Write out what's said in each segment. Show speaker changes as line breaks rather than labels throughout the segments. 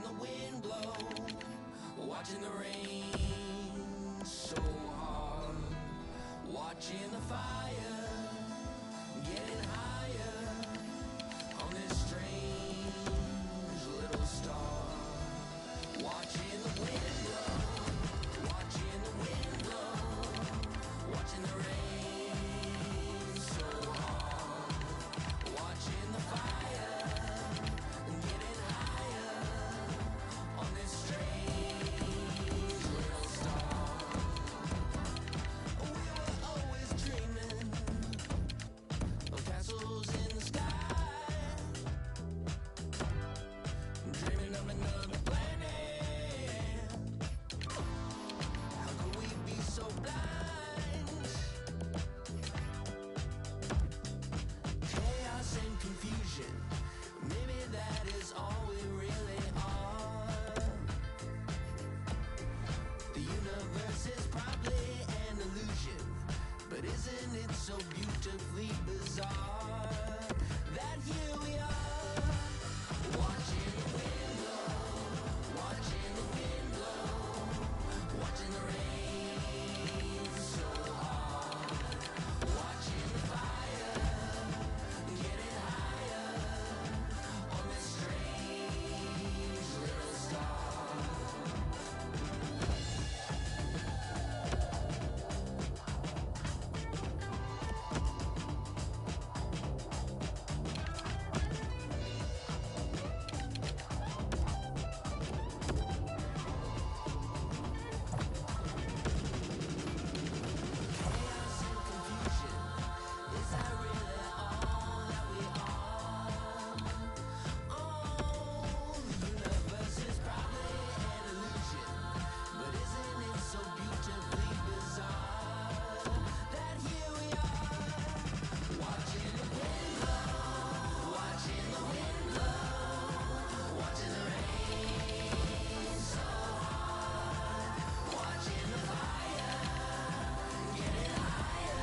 the wind blow, watching the rain so hard, watching the fire getting higher on this strange little star, watching the wind blow, watching the wind blow, watching the rain so hard, watching the fire getting higher on this strange little star. We were always dreaming of castles in the sky, dreaming of another planet. How could we be so blind? Chaos and confusion, maybe that is all we really are. The universe is probably an illusion, but isn't it so beautifully bizarre that here we are, watching the wind blow, watching the wind blow, watching the rain so hard, watching the fire getting higher on this strange little star. Chaos and confusion, is that really all that we are? Oh, the universe is probably an illusion, but isn't it so beautifully bizarre that here we are, watching the wind blow, watching the wind blow, watching the rain so hard, watching the fire getting higher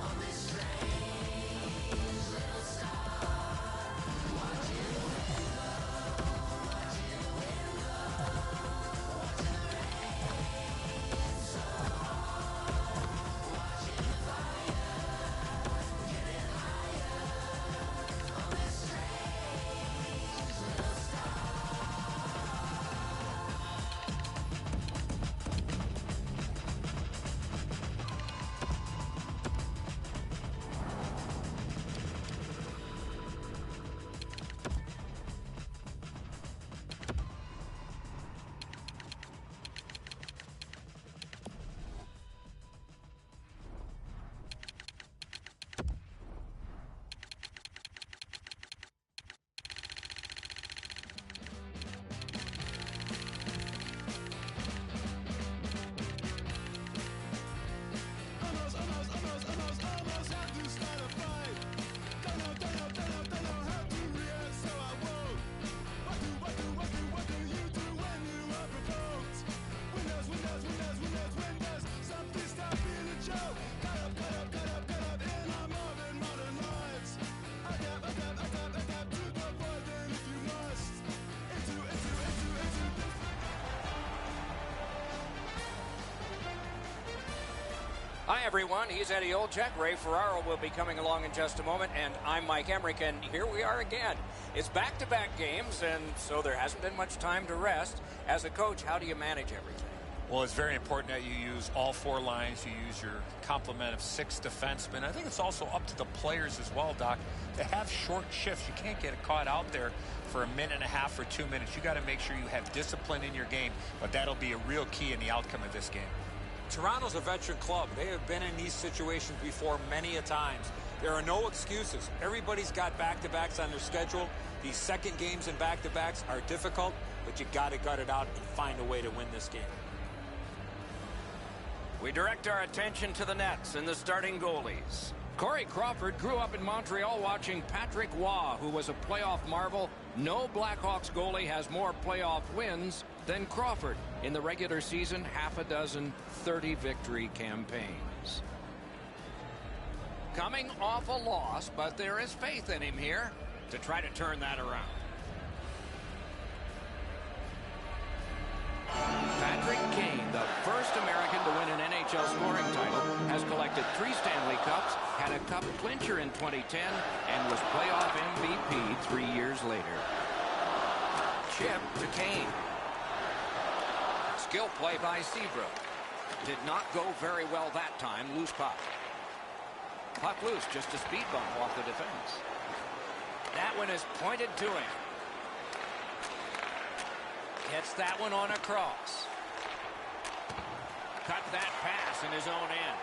on this strange little star, watching the wind blow, watching the wind blow, watching the rain so hard, watching the fire getting higher on this strange little star. Almost had to start a fight. Don't know how to react, so I won't. What do you do when you are provoked? Windows, something stop being a joke. Cut up in our modern lives. Adapt to the world, then if you must. Into
Hi, everyone. He's Eddie Olczyk. Ray Ferraro will be coming along in just a moment, and I'm Mike Emmerich, and here we are again. It's back-to-back games, and so there hasn't been much time to rest. As a coach, how do you manage everything?
Well, it's very important that you use all four lines. You use your complement of 6 defensemen. I think it's also up to the players as well, Doc, to have short shifts. You can't get caught out there for a minute and a half or 2 minutes. You got to make sure you have discipline in your game, but that'll be a real key in the outcome of this game.
Toronto's a veteran club. They have been in these situations before many a times. There are no excuses. Everybody's got back-to-backs on their schedule. These second games and back-to-backs are difficult, but you got to gut it out and find a way to win this game.
We direct our attention to the nets and the starting goalies. Corey Crawford grew up in Montreal watching Patrick Waugh, who was a playoff marvel. No Blackhawks goalie has more playoff wins than Crawford. In the regular season, half a dozen 30-victory campaigns. Coming off a loss, but there is faith in him here to try to turn that around. lifted 3 Stanley Cups, had a cup clincher in 2010, and was playoff MVP 3 years later. Chip to Kane. Skill play by Seabrook. Did not go very well that time. Loose puck. Puck loose, just a speed bump off the defense. That one is pointed to him. Gets that one on a cross. Cut that pass in his own end.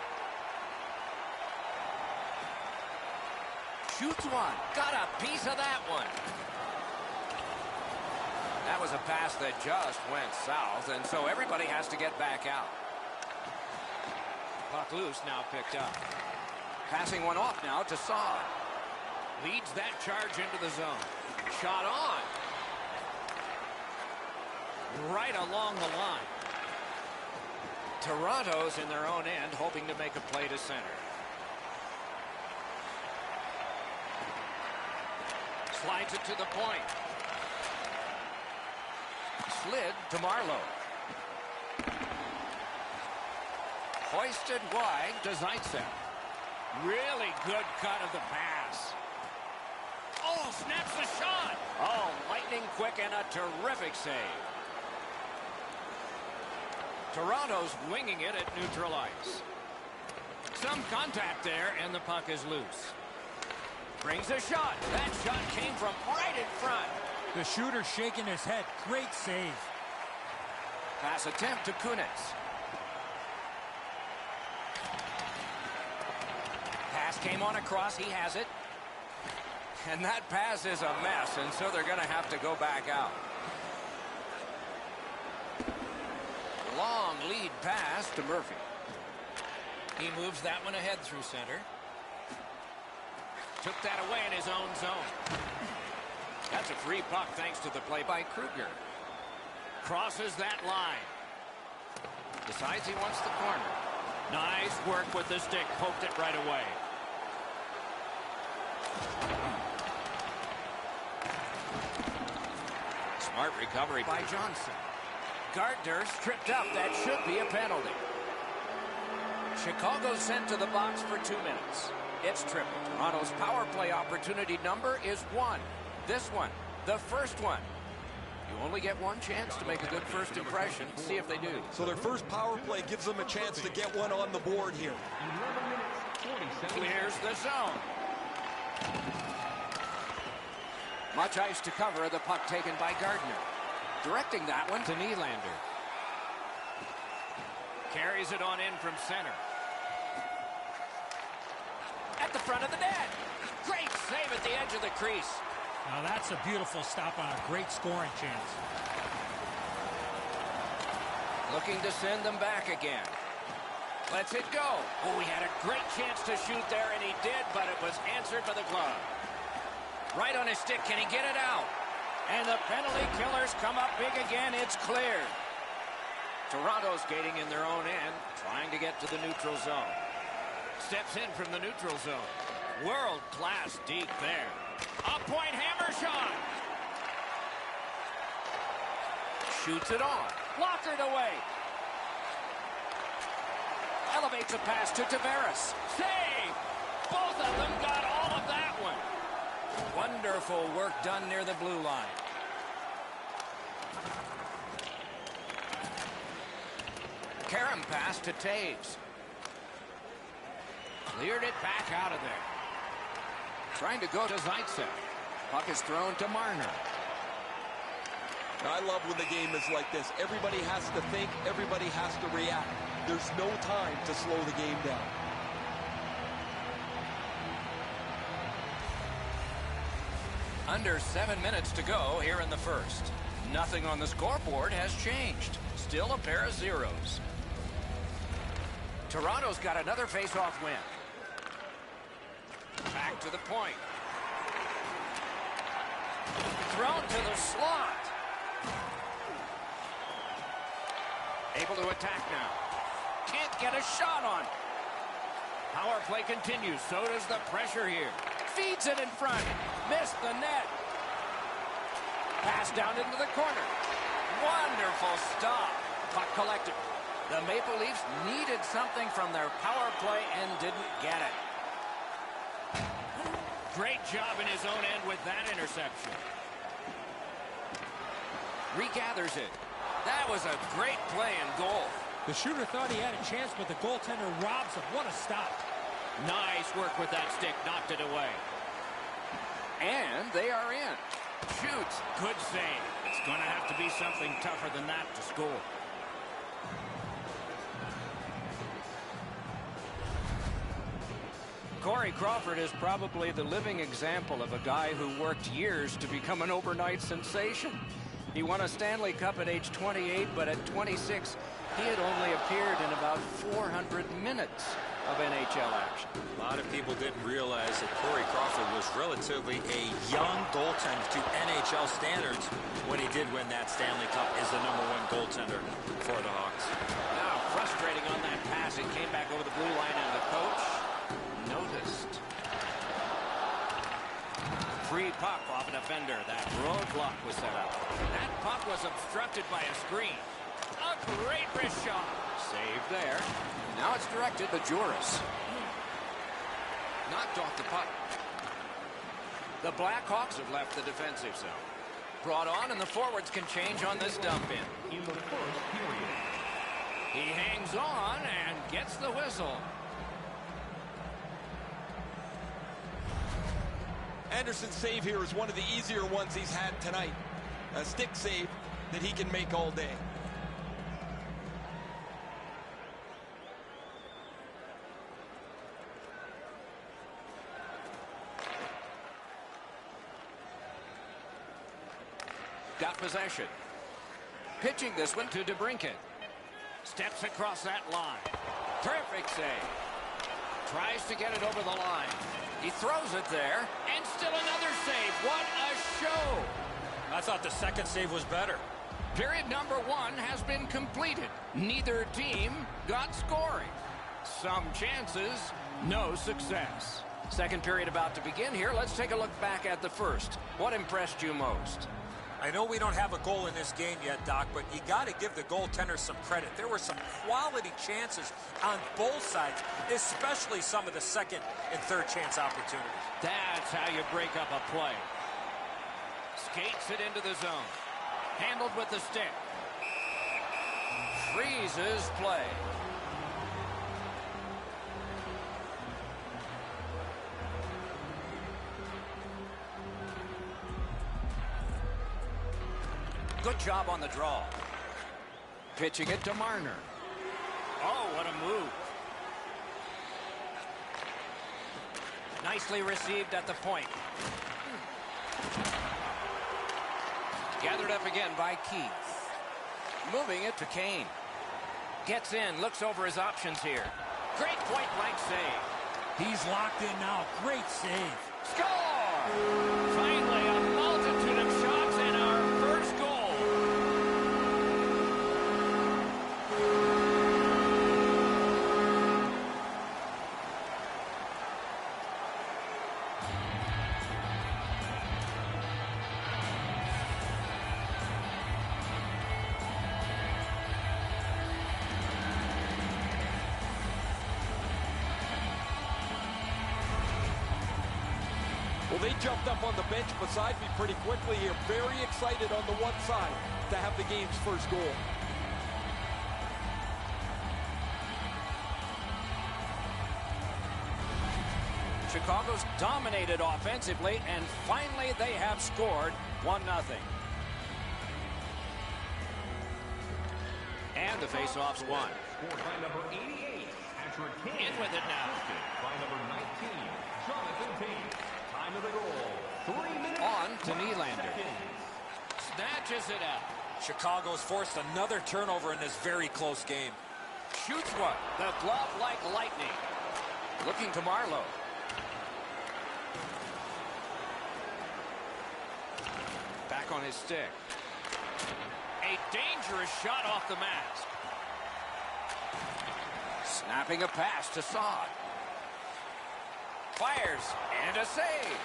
Shoots one. Got a piece of that one. That was a pass that just went south, and so everybody has to get back out. Puck loose, now picked up. Passing one off now to Saad. Leads that charge into the zone. Shot on. Right along the line. Toronto's in their own end, hoping to make a play to center. Slides it to the point. Slid to Marlowe. Hoisted wide to Zaitsev. Really good cut of the pass. Oh, snaps the shot. Oh, lightning quick and a terrific save. Toronto's winging it at neutral ice. Some contact there, and the puck is loose. Brings a shot. That shot came from right in front.
The shooter shaking his head. Great save.
Pass attempt to Kunitz. Pass came on across. He has it. And that pass is a mess, and so they're going to have to go back out. Long lead pass to Murphy. He moves that one ahead through center. Took that away in his own zone. That's a free puck thanks to the play by Kruger. Crosses that line. Decides he wants the corner. Nice work with the stick. Poked it right away. Smart recovery by Johnson. Gardner stripped up. That should be a penalty. Chicago sent to the box for 2 minutes. It's triple. Toronto's power play opportunity number is 1. This one, the first one. You only get one chance to make a good first impression. See if they do.
So their first power play gives them a chance to get one on the board here.
Clears the zone. Much ice to cover. The puck taken by Gardner. Directing that one to Nylander. Carries it on in from center. At the front of the net. Great save at the edge of the crease.
Now that's a beautiful stop on a great scoring chance.
Looking to send them back again. Lets it go. Oh, he had a great chance to shoot there, and he did, but it was answered by the glove. Right on his stick. Can he get it out? And the penalty killers come up big again. It's cleared. Toronto skating in their own end, trying to get to the neutral zone. Steps in from the neutral zone. World-class deep there. A point hammer shot. Shoots it on. Blockered away. Elevates a pass to Tavares. Save! Both of them got all of that one. Wonderful work done near the blue line. Karam pass to Taves. Cleared it back out of there. Trying to go to Zaitsev. Puck is thrown to Marner.
I love when the game is like this. Everybody has to think. Everybody has to react. There's no time to slow the game down.
Under 7 minutes to go here in the first. Nothing on the scoreboard has changed. Still a pair of zeros. Toronto's got another face-off win. Back to the point. Thrown to the slot. Able to attack now. Can't get a shot on. Power play continues. So does the pressure here. Feeds it in front. Missed the net. Pass down into the corner. Wonderful stop. Puck collected. The Maple Leafs needed something from their power play and didn't get it.
Great job in his own end with that interception.
Regathers it. That was a great play and goal.
The shooter thought he had a chance, but the goaltender robs him. What a stop.
Nice work with that stick. Knocked it away. And they are in. Shoots.
Good save. It's going to have to be something tougher than that to score.
Corey Crawford is probably the living example of a guy who worked years to become an overnight sensation. He won a Stanley Cup at age 28, but at 26, he had only appeared in about 400 minutes of NHL action.
A lot of people didn't realize that Corey Crawford was relatively a young goaltender to NHL standards when he did win that Stanley Cup as the #1 goaltender for the Hawks.
Now, frustrating on that pass. It came back over the blue line, and the coach noticed.
Free puck off a defender. That roadblock was set up.
That puck was obstructed by a screen.
A great wrist shot.
Save there. Now it's directed to Juris. Knocked off the puck. The Blackhawks have left the defensive zone. Brought on, and the forwards can change on this dump in.
In the first period.
He hangs on and gets the whistle.
Anderson's save here is one of the easier ones he's had tonight. A stick save that he can make all day.
Got possession. Pitching this one to DeBrincat. Steps across that line. Terrific save. Tries to get it over the line. He throws it there, and still another save. What a show!
I thought the second save was better.
Period number 1 has been completed. Neither team got scoring. Some chances, no success. Second period about to begin here. Let's take a look back at the first. What impressed you most?
I know we don't have a goal in this game yet, Doc, but you got to give the goaltender some credit. There were some quality chances on both sides, especially some of the second and third chance opportunities.
That's how you break up a play. Skates it into the zone. Handled with the stick. Freezes play. Good job on the draw. Pitching it to Marner.
Oh, what a move.
Nicely received at the point. Gathered up again by Keith. Moving it to Kane. Gets in, looks over his options here. Great point-blank save.
He's locked in now. Great save.
Score! Finally, a multitude of shots and our first goal.
Well, they jumped up on the bench beside me pretty quickly here. Very excited on the one side to have the game's first goal.
Chicago's dominated offensively, and finally they have scored 1-0. And the faceoff's won.
Scored by number 88, Patrick King.
In with it now.
Assisted by number 19, Jonathan Tate. Time of the goal, 3 minutes.
On to
5
Nylander.
seconds.
Snatches it out.
Chicago's forced another turnover in this very close game.
Shoots one. The glove like lightning. Looking to Marlowe. Back on his stick. A dangerous shot off the mask. Snapping a pass to Saad. Fires, and a save.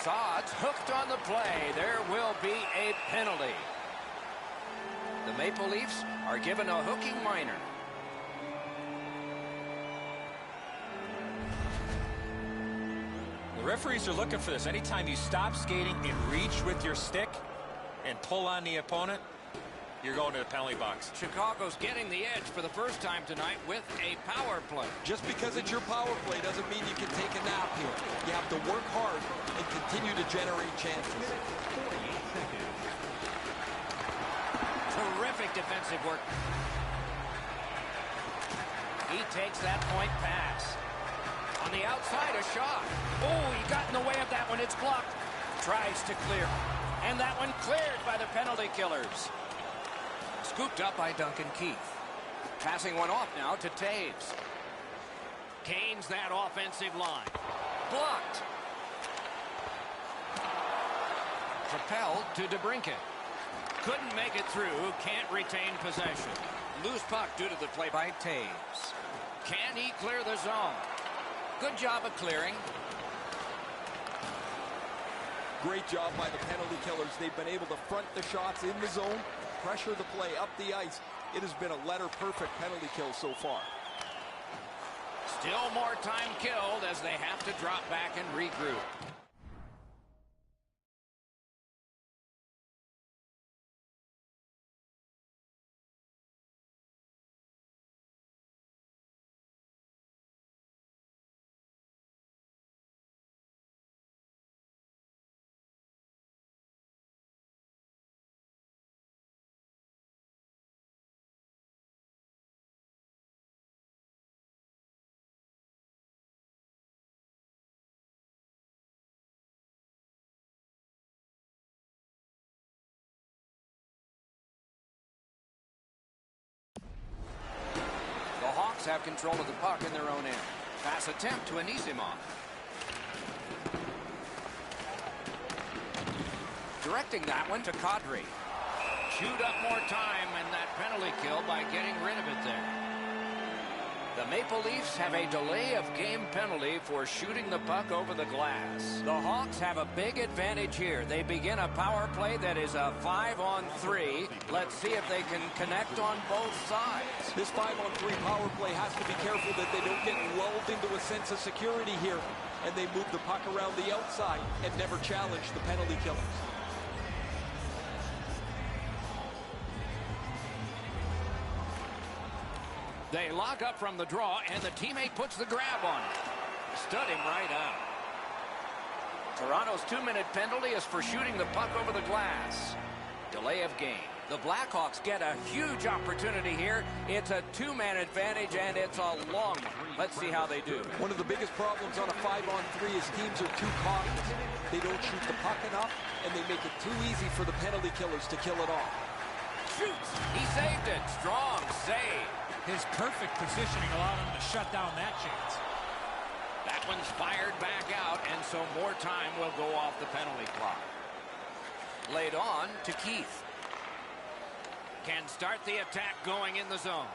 Saad's hooked on the play. There will be a penalty. The Maple Leafs are given a hooking minor.
The referees are looking for this. Anytime you stop skating and reach with your stick and pull on the opponent, you're going to the penalty box.
Chicago's getting the edge for the first time tonight with a power play.
Just because it's your power play doesn't mean you can take a nap here. You have to work hard and continue to generate chances.
Terrific defensive work. He takes that point pass. On the outside, a shot. Oh, he got in the way of that one. It's blocked. Tries to clear. And that one cleared by the penalty killers. Scooped up by Duncan Keith. Passing one off now to Taves. Gains that offensive line. Blocked. Propelled to DeBrincat. Couldn't make it through. Can't retain possession. Loose puck due to the play by Taves. Can he clear the zone? Good job of clearing.
Great job by the penalty killers. They've been able to front the shots in the zone, pressure the play up the ice. It has been a letter-perfect penalty kill so far.
Still more time killed as they have to drop back and regroup. Have control of the puck in their own end. Pass attempt to Anisimov. Directing that one to Kadri. Chewed up more time and that penalty kill by getting rid of it there. The Maple Leafs have a delay of game penalty for shooting the puck over the glass. The Hawks have a big advantage here. They begin a power play that is a 5-on-3. Let's see if they can connect on both sides.
This 5-on-3 power play has to be careful that they don't get lulled into a sense of security here, and they move the puck around the outside and never challenge the penalty killers.
They lock up from the draw, and the teammate puts the grab on it. Stood him right out. Toronto's 2-minute penalty is for shooting the puck over the glass. Delay of game. The Blackhawks get a huge opportunity here. It's a 2-man advantage, and it's a long one. Let's see how they do.
One of the biggest problems on a 5-on-3 is teams are too cautious. They don't shoot the puck enough, and they make it too easy for the penalty killers to kill it off.
Shoots. He saved it. Strong save.
His perfect positioning allowed him to shut down that chance.
That one's fired back out, and so more time will go off the penalty clock. Laid on to Keith. Can start the attack going in the zone.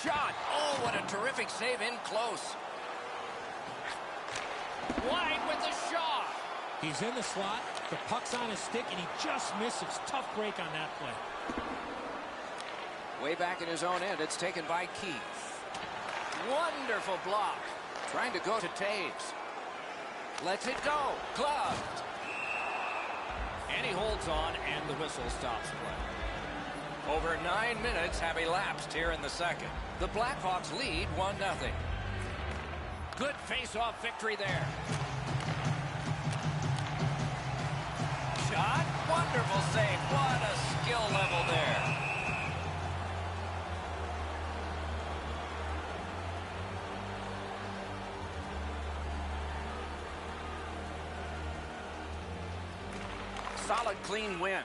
Shot. Oh, what a terrific save in close. Wide with the shot.
He's in the slot, the puck's on his stick, and he just misses. Tough break on that play.
Way back in his own end, it's taken by Keith. Wonderful block. Trying to go to Taves. Lets it go. Gloved. And he holds on, and the whistle stops play. Over 9 minutes have elapsed here in the second. The Blackhawks lead 1-0. Good face-off victory there. Shot. Wonderful save. What a skill level there. Solid, clean win.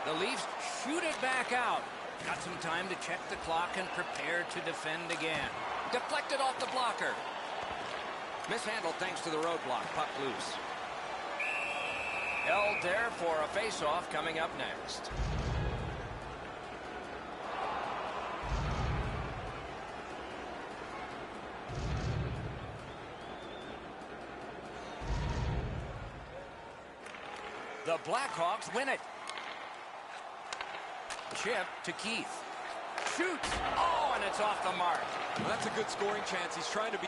The Leafs shoot it back out. Got some time to check the clock and prepare to defend again. Deflected off the blocker. Mishandled thanks to the roadblock. Puck loose. Held there for a face-off coming up next. The Blackhawks win it. Chip to Keith. Shoots. Oh, and it's off the mark.
Well, that's a good scoring chance. He's trying to be...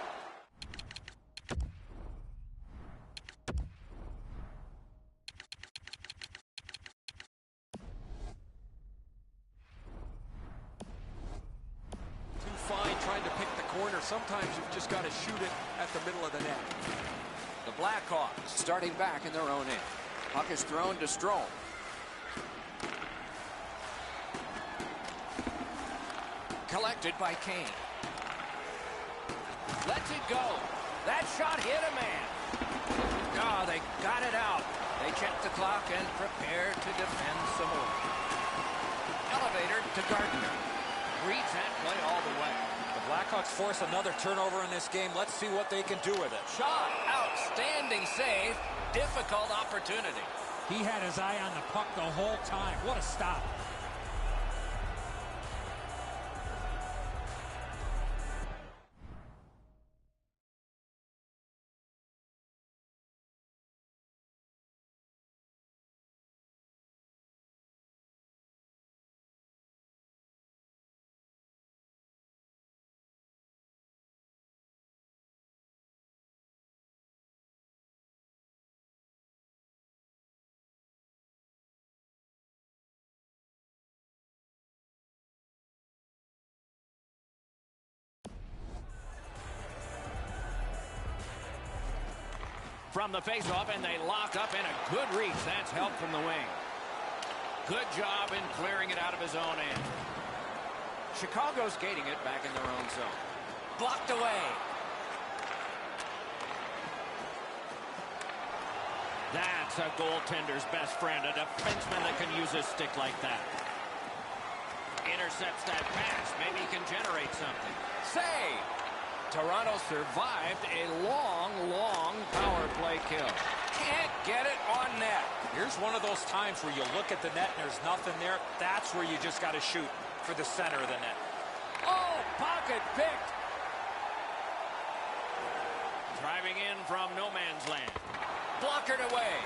Too fine trying to pick the corner. Sometimes you've just got to shoot it at the middle of the net.
The Blackhawks starting back in their own end. Puck is thrown to Strome. Collected by Kane. Lets it go. That shot hit a man. Oh, they got it out. They check the clock and prepare to defend some more. Elevator to Gardner. Reads that play all the way.
The Blackhawks force another turnover in this game. Let's see what they can do with it.
Shot. Outstanding save. Difficult opportunity.
He had his eye on the puck the whole time. What a stop.
From the faceoff, and they lock up, and a good reach. That's help from the wing. Good job in clearing it out of his own end. Chicago's gating it back in their own zone. Blocked away. That's a goaltender's best friend, a defenseman that can use his stick like that. Intercepts that pass. Maybe he can generate something. Save! Toronto survived a long power play kill. Can't get it on net.
Here's one of those times where you look at the net and there's nothing there. That's where you just got to shoot for the center of the net.
Oh, pocket picked. Driving in from no man's land. Blockered away.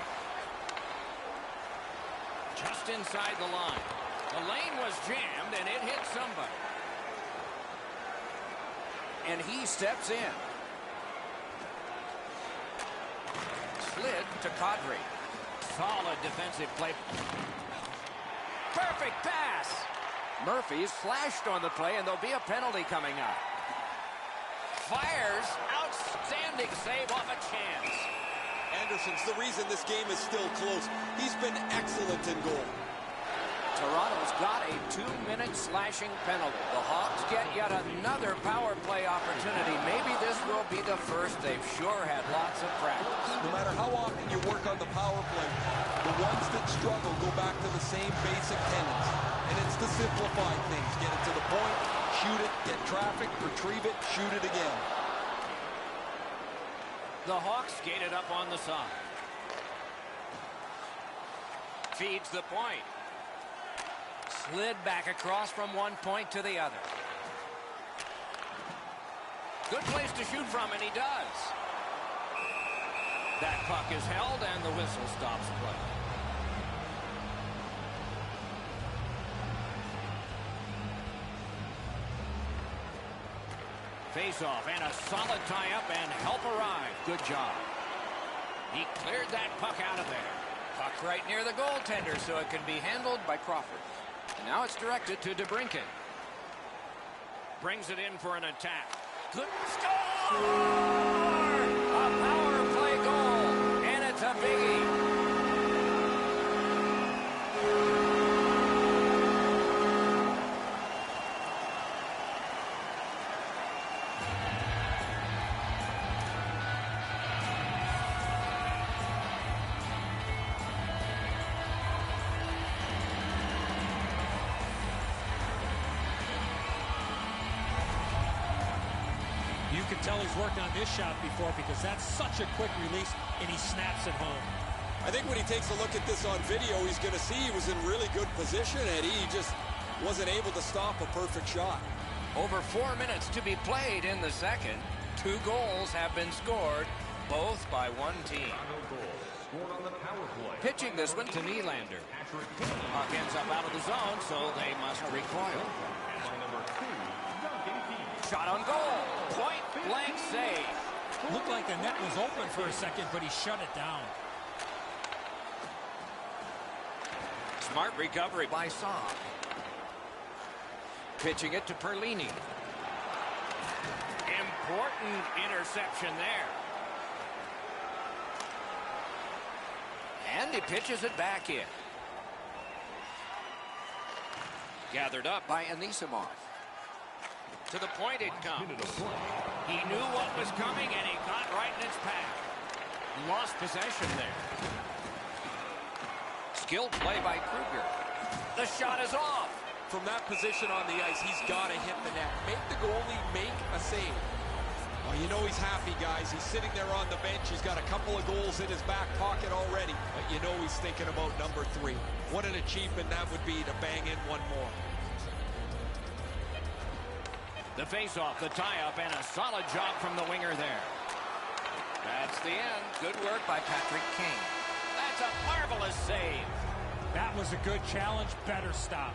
Just inside the line. The lane was jammed and it hit somebody. And he steps in. Slid to Kadri. Solid defensive play. Perfect pass. Murphy's flashed on the play, and there'll be a penalty coming up. Fires. Outstanding save off a chance.
Anderson's the reason this game is still close. He's been excellent in goal.
Toronto's got a 2-minute slashing penalty. The Hawks get yet another power play opportunity. Maybe this will be the first. They've sure had lots of practice.
No matter how often you work on the power play, the ones that struggle go back to the same basic tenets. And it's to simplify things. Get it to the point, shoot it, get traffic, retrieve it, shoot it again.
The Hawks skated up on the side. Feeds the point. Slid back across from one point to the other. Good place to shoot from, and he does. That puck is held, and the whistle stops play. Face-off, and a solid tie-up, and help arrive. Good job. He cleared that puck out of there. Puck right near the goaltender, so it can be handled by Crawford. And now it's directed to DeBrincat. Brings it in for an attack. Good score! A power play goal, and it's a biggie.
You can tell he's worked on this shot before because that's such a quick release, and he snaps it home.
I think when he takes a look at this on video, he's going to see he was in really good position, and he just wasn't able to stop a perfect shot.
Over 4 minutes to be played in the second. 2 goals have been scored, both by one team. Pitching this one to Nylander. Puck ends up out of the zone, so they must recoil. Shot on goal. Point blank save.
Looked like the net was open for a second, but he shut it down.
Smart recovery by Saab. Pitching it to Perlini. Important interception there. And he pitches it back in. Gathered up by Anisimov. To the point it comes. He knew what was coming, and he got right in its path. Lost possession there. Skilled play by Kruger. The shot is off.
From that position on the ice, he's got to hit the net. Make the goalie make a save. Well, you know he's happy, guys. He's sitting there on the bench. He's got a couple of goals in his back pocket already. But you know he's thinking about number 3. What an achievement that would be to bang in one more.
The face-off, the tie-up, and a solid job from the winger there. That's the end. Good work by Patrick Kane. That's a marvelous save.
That was a good challenge. Better stop.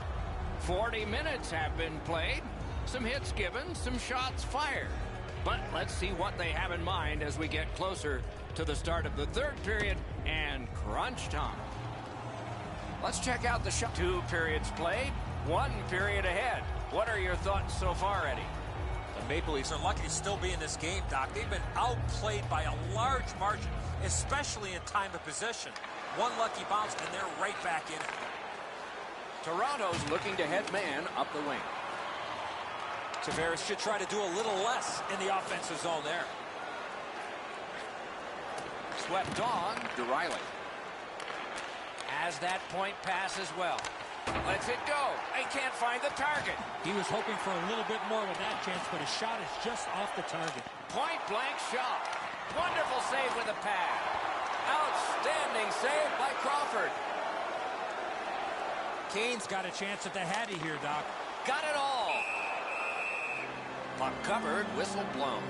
40 minutes have been played. Some hits given, some shots fired. But let's see what they have in mind as we get closer to the start of the third period and crunch time. Let's check out the shot. 2 periods played, 1 period ahead. What are your thoughts so far, Eddie?
The Maple Leafs are lucky to still be in this game, Doc. They've been outplayed by a large margin, especially in time of possession. One lucky bounce, and they're right back in it.
Toronto's looking to head man up the wing.
Tavares should try to do a little less in the offensive zone there.
Swept on to Riley. Has that point pass as well. Lets it go. He can't find the target.
He was hoping for a little bit more with that chance, but his shot is just off the target.
Point blank shot. Wonderful save with a pad. Outstanding save by Crawford.
Kane's got a chance at the Hattie here, Doc.
Got it all. Puck covered, whistle blown.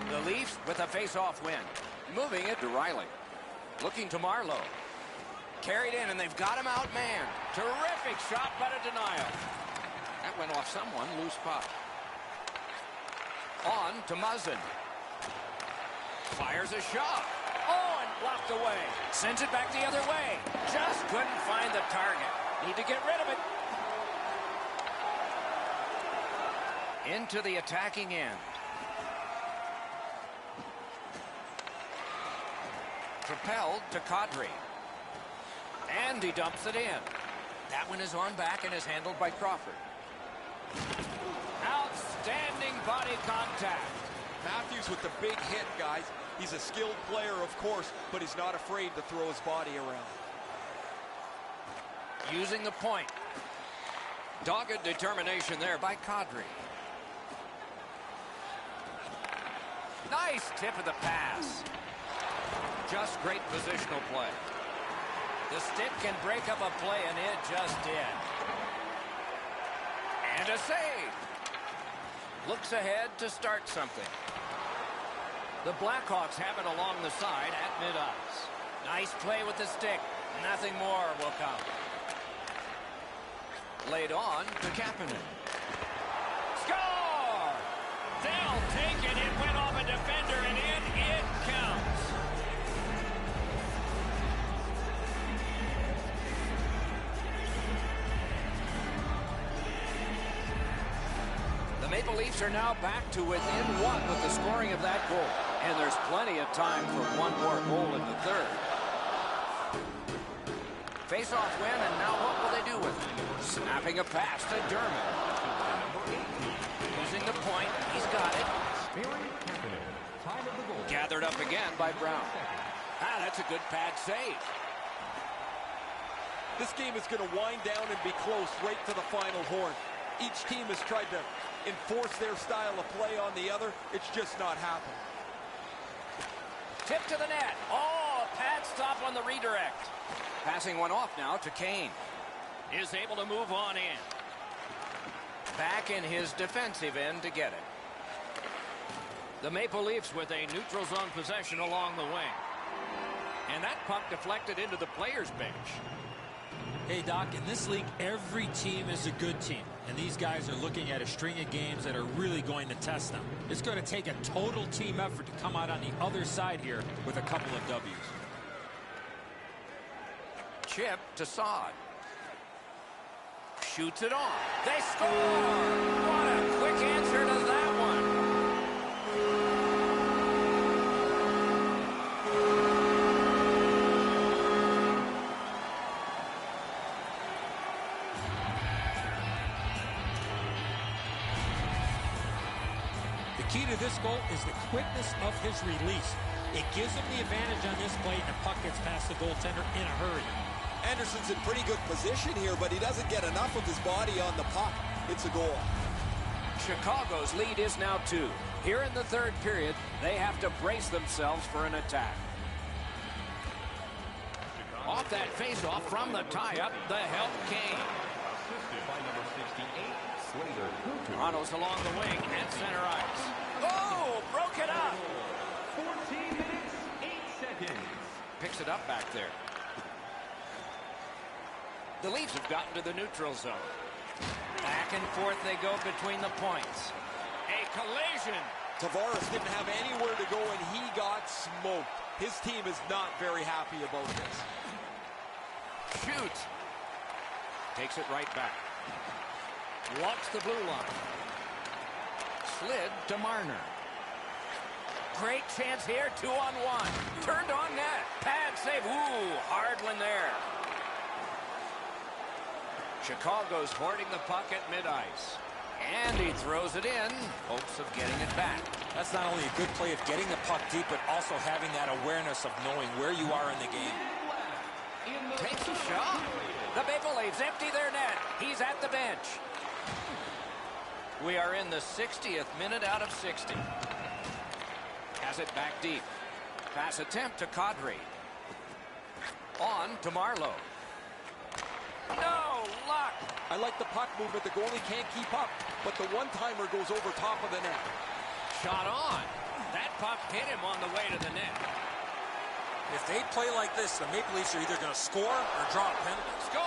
The Leafs with a face-off win. Moving it to Riley. Looking to Marlowe. Carried in, and they've got him outmanned. Terrific shot, but a denial. That went off someone, loose puck. On to Muzzin. Fires a shot. Oh, and blocked away. Sends it back the other way. Just couldn't find the target. Need to get rid of it. Into the attacking end. Propelled to Kadri. And he dumps it in. That one is on back and is handled by Crawford. Outstanding body contact.
Matthews with the big hit, guys. He's a skilled player, of course, but he's not afraid to throw his body around.
Using the point. Dogged determination there by Kadri. Nice tip of the pass. Just great positional play. The stick can break up a play, and it just did. And a save. Looks ahead to start something. The Blackhawks have it along the side at mid-ice. Nice play with the stick. Nothing more will come. Laid on to Kapanen. Score! They'll take it. It went off a defender, and it counts. The Maple Leafs are now back to within 1 with the scoring of that goal. And there's plenty of time for one more goal in the third. Face-off win, and now what will they do with it? Snapping a pass to Dermott. Using the point, he's got it. Gathered up again by Brown. That's a good pad save.
This game is going to wind down and be close right to the final horn. Each team has tried to enforce their style of play on the other. It's just not happening.
Tip to the net. Oh, a pad stop on the redirect. Passing one off now to Kane. Is able to move on in. Back in his defensive end to get it. The Maple Leafs with a neutral zone possession along the wing. And that puck deflected into the players' bench.
Hey, Doc, in this league, every team is a good team. And these guys are looking at a string of games that are really going to test them. It's going to take a total team effort to come out on the other side here with a couple of W's.
Chip to Saad. Shoots it on. They score! What a quick answer to that one.
The key to this goal is the quickness of his release. It gives him the advantage on this play, and the puck gets past the goaltender in a hurry.
Anderson's in pretty good position here, but he doesn't get enough of his body on the puck. It's a goal.
Chicago's lead is now 2. Here in the third period, they have to brace themselves for an attack. Off that faceoff from the tie-up, the help came. Toronto's along the wing at center ice. Oh, broke it up.
14 minutes, 8 seconds.
Picks it up back there. The Leafs have gotten to the neutral zone. Back and forth they go between the points. A collision.
Tavares didn't have anywhere to go, and he got smoked. His team is not very happy about this.
Shoots. Takes it right back. Walks the blue line. Slid to Marner. Great chance here, 2-on-1. Turned on net. Pad save. Ooh, hard one there. Chicago's hoarding the puck at mid-ice. And he throws it in, hopes of getting it back.
That's not only a good play of getting the puck deep, but also having that awareness of knowing where you are in the game.
Takes a shot. The Maple Leafs empty their net. He's at the bench. We are in the 60th minute out of 60. Has it back deep. Pass attempt to Kadri. On to Marleau. No luck.
I like the puck movement. The goalie can't keep up, but the one-timer goes over top of the net.
Shot on. That puck hit him on the way to the net.
If they play like this, the Maple Leafs are either going to score or draw a penalty.
Score!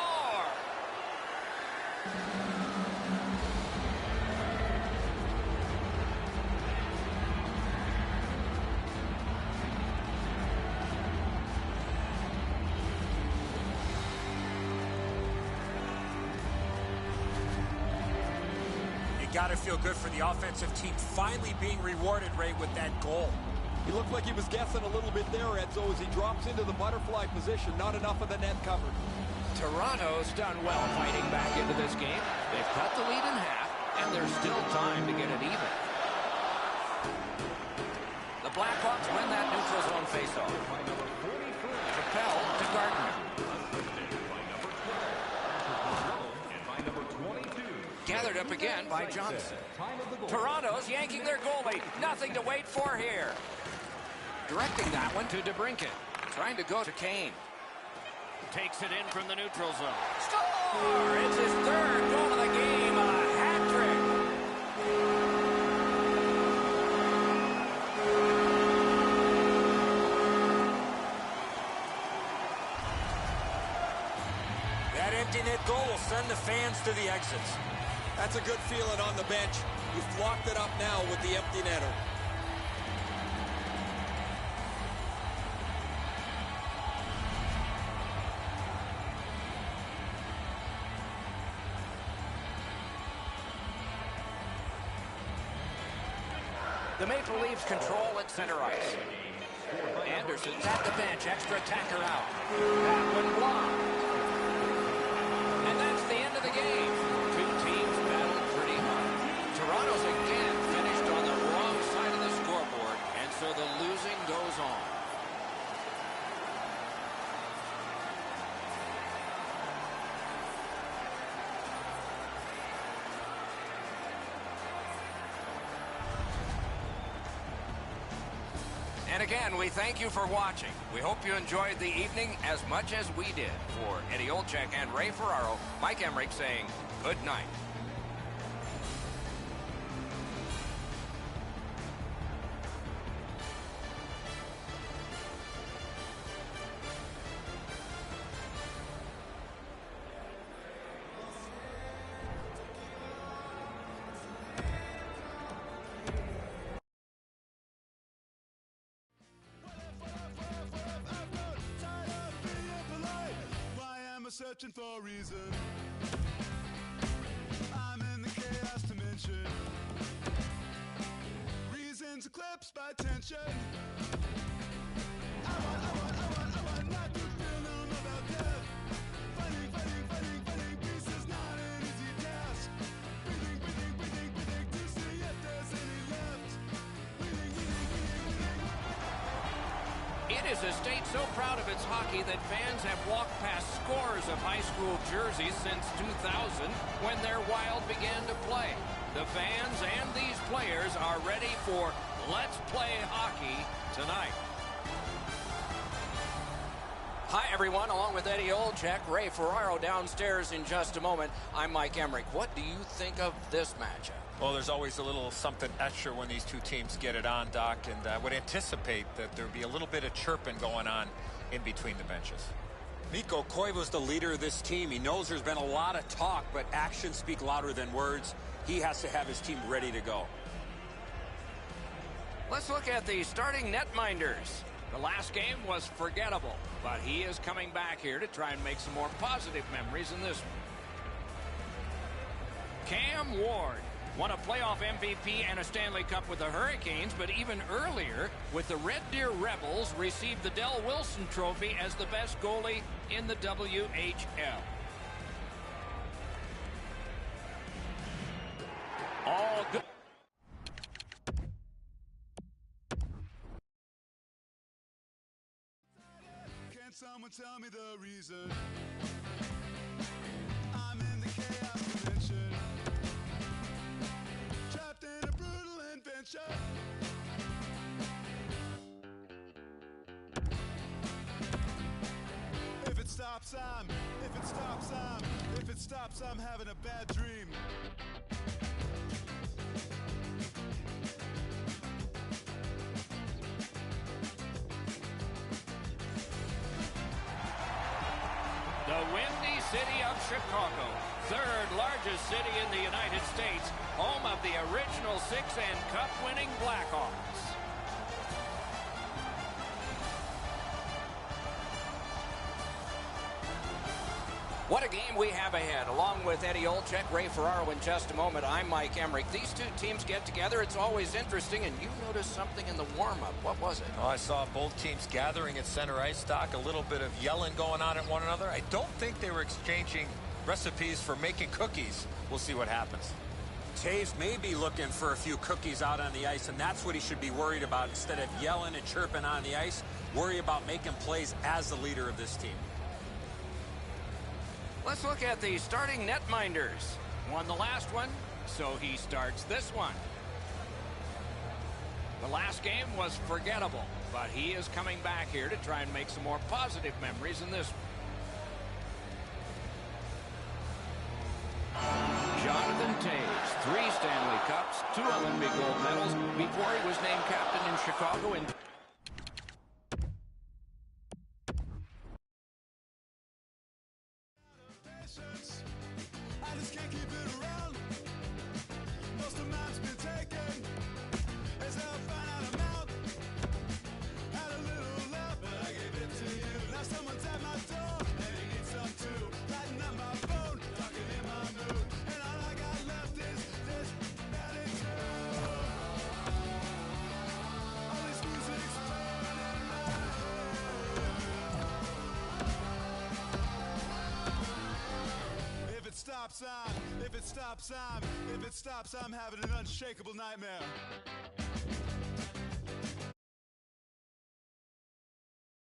Got to feel good for the offensive team finally being rewarded, Ray, with that goal.
He looked like he was guessing a little bit there, Edzo, as he drops into the butterfly position. Not enough of the net covered.
Toronto's done well fighting back into this game. They've cut the lead in half, and there's still time to get it even. The Blackhawks win that neutral zone faceoff. Capel to Gardner. Gathered up again by Johnson. Toronto's yanking their goalie. Nothing to wait for here. Directing that one to DeBrincat. Trying to go to Kane. Takes it in from the neutral zone. Score! It's his third goal of the game. A hat trick.
That empty net goal will send the fans to the exits.
That's a good feeling on the bench. You've locked it up now with the empty netter.
The Maple Leafs control at center ice. Anderson's at the bench. Extra attacker out. That one blocked. And that's the end of the game. Two teams battled pretty hard. Toronto's again finished on the wrong side of the scoreboard, and so the losing goes on. And again, we thank you for watching. We hope you enjoyed the evening as much as we did. For Eddie Olczyk and Ray Ferraro, Mike Emmerich saying good night.
searching for a reason. I'm in the chaos dimension. Reasons eclipsed by tension. I want not to feel numb about death. Fighting peace is not an easy task. Breathing to see if there's any left.
It is a state so proud of its hockey that fans have walked past scores of high school jerseys since 2000 when their Wild began to play. The fans and these players are ready for Let's Play Hockey tonight. Hi, everyone. Along with Eddie Olczyk, Ray Ferraro downstairs in just a moment. I'm Mike Emmerich. What do you think of this matchup?
Well, there's always a little something extra when these two teams get it on, Doc, and I would anticipate that there'd be a little bit of chirping going on in between the benches.
Mikko Koivu's the leader of this team. He knows there's been a lot of talk, but actions speak louder than words. He has to have his team ready to go.
Let's look at the starting netminders. The last game was forgettable, but he is coming back here to try and make some more positive memories in this one. Cam Ward won a playoff MVP and a Stanley Cup with the Hurricanes, but even earlier with the Red Deer Rebels received the Del Wilson Trophy as the best goalie in the WHL. All good.
Can someone tell me the reason? I'm in the chaos dimension. Trapped in a brutal adventure. If it stops, I'm having a bad dream.
The windy city of Chicago, third largest city in the United States, home of the original Six and Cup-winning Blackhawks. What a game we have ahead. Along with Eddie Olczyk, Ray Ferraro in just a moment, I'm Mike Emmerich. These two teams get together. It's always interesting, and you noticed something in the warm-up. What was it?
Oh, I saw both teams gathering at center ice, Doc, a little bit of yelling going on at one another. I don't think they were exchanging recipes for making cookies. We'll see what happens.
Taves may be looking for a few cookies out on the ice, and that's what he should be worried about. Instead of yelling and chirping on the ice, worry about making plays as the leader of this team.
Let's look at the starting netminders. Won the last one, so he starts this one. The last game was forgettable, but he is coming back here to try and make some more positive memories in this one. Jonathan Taves, 3 Stanley Cups, 2 Olympic gold medals before he was named captain in Chicago in
I just can't keep it around. Most of mine's been taken. As I find out I'm out. Had a little love, but I gave it to you. Now someone's at my door, and he needs some too. Lighting up my phone, talking in my mood. And all I got left is this attitude. All this music's playing in my head. If it stops, I'm having an unshakable nightmare.